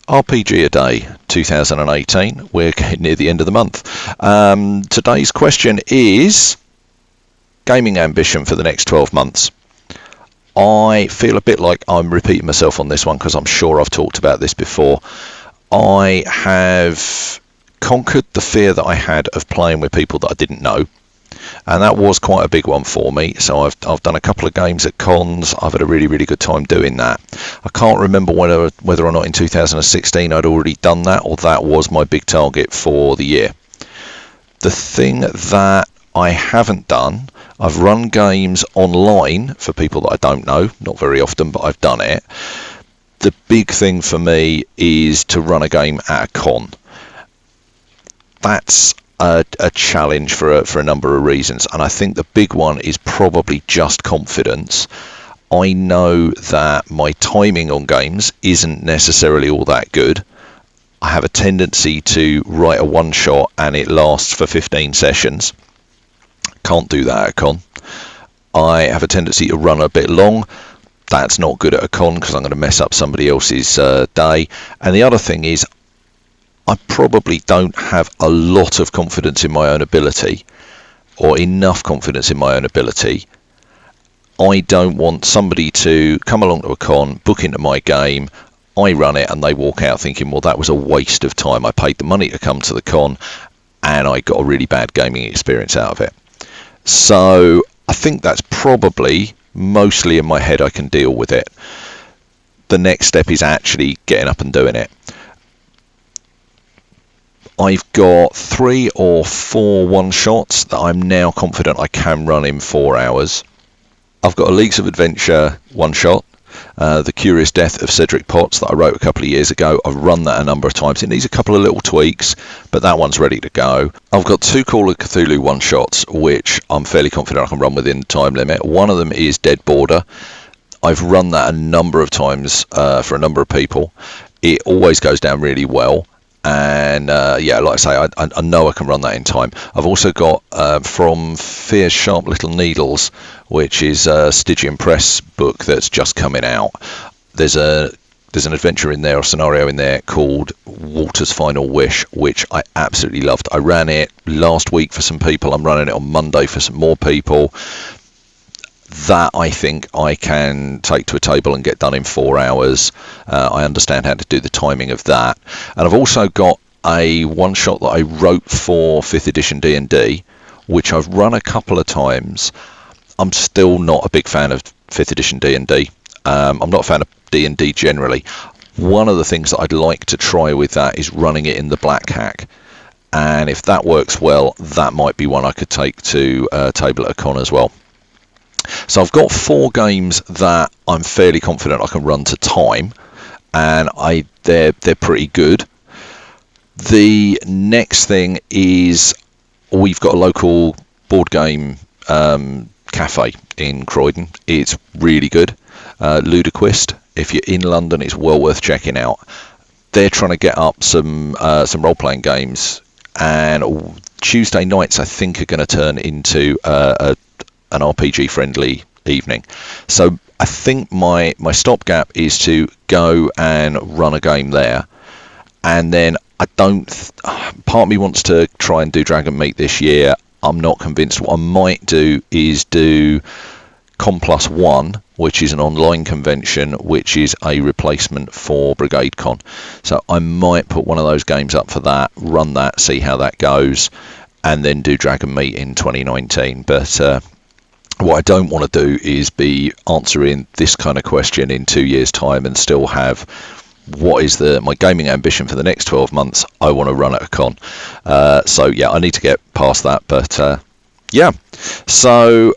RPGaDay 2018. We're getting near the end of the month. Today's question is gaming ambition for the next 12 months. I feel a bit like I'm repeating myself on this one because I'm sure I've talked about this before. I have conquered the fear that I had of playing with people that I didn't know, and that was quite a big one for me. So I've done a couple of games at cons. I've had a really good time doing that. I can't remember whether or not in 2016 I'd already done that, or that was my big target for the year. The thing that I haven't done, I've run games online for people that I don't know, not very often, but I've done it. The big thing for me is to run a game at a con. That's a challenge for a number of reasons, and I think the big one is probably just confidence. I know that my timing on games isn't necessarily all that good. I have a tendency to write a one shot and it lasts for 15 sessions. Can't do that at a con. I have a tendency to run a bit long. That's not good at a con because I'm going to mess up somebody else's day. And the other thing is, I probably don't have a lot of confidence in my own ability, or enough confidence in my own ability. I don't want somebody to come along to a con, book into my game, I run it, and they walk out thinking, well, that was a waste of time. I paid the money to come to the con, and I got a really bad gaming experience out of it. So I think that's probably mostly in my head. I can deal with it. The next step is actually getting up and doing it. I've got 3 or 4 one-shots that I'm now confident I can run in 4 hours. I've got a Leagues of Adventure one-shot, The Curious Death of Cedric Potts, that I wrote a couple of years ago. I've run that a number of times. It needs a couple of little tweaks, but that one's ready to go. I've got 2 Call of Cthulhu one-shots, which I'm fairly confident I can run within the time limit. One of them is Dead Border. I've run that a number of times for a number of people. It always goes down really well. And yeah, like I say, I know I can run that in time. I've also got from Fear's Sharp Little Needles, which is a Stygian Press book that's just coming out. There's an adventure in there, or scenario in there, called Walter's Final Wish, which I absolutely loved. I ran it last week for some people. I'm running it on Monday for some more people. That I think I can take to a table and get done in 4 hours. I understand how to do the timing of that. And I've also got a one-shot that I wrote for 5th edition D&D, which I've run a couple of times. I'm still not a big fan of 5th edition D&D. I'm not a fan of D&D generally. One of the things that I'd like to try with that is running it in the Black Hack. And if that works well, that might be one I could take to table at a con as well. So I've got 4 games that I'm fairly confident I can run to time, and they're pretty good. The next thing is we've got a local board game cafe in Croydon. It's really good. Ludicrous. If you're in London, it's well worth checking out. They're trying to get up some role-playing games, and Tuesday nights I think are going to turn into an RPG friendly evening. So I think my stopgap is to go and run a game there, and then part of me wants to try and do Dragon Meet this year. I'm not convinced. What I might do is do Con Plus One, which is an online convention, which is a replacement for Brigade Con. So I might put one of those games up for that, run that, see how that goes, and then do Dragon Meet in 2019. But what I don't want to do is be answering this kind of question in 2 years' time and still have, what is my gaming ambition for the next 12 months? I want to run at a con. So yeah, I need to get past that. But yeah, so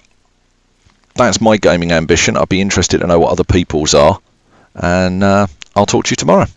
that's my gaming ambition. I'd be interested to know what other people's are, and I'll talk to you tomorrow.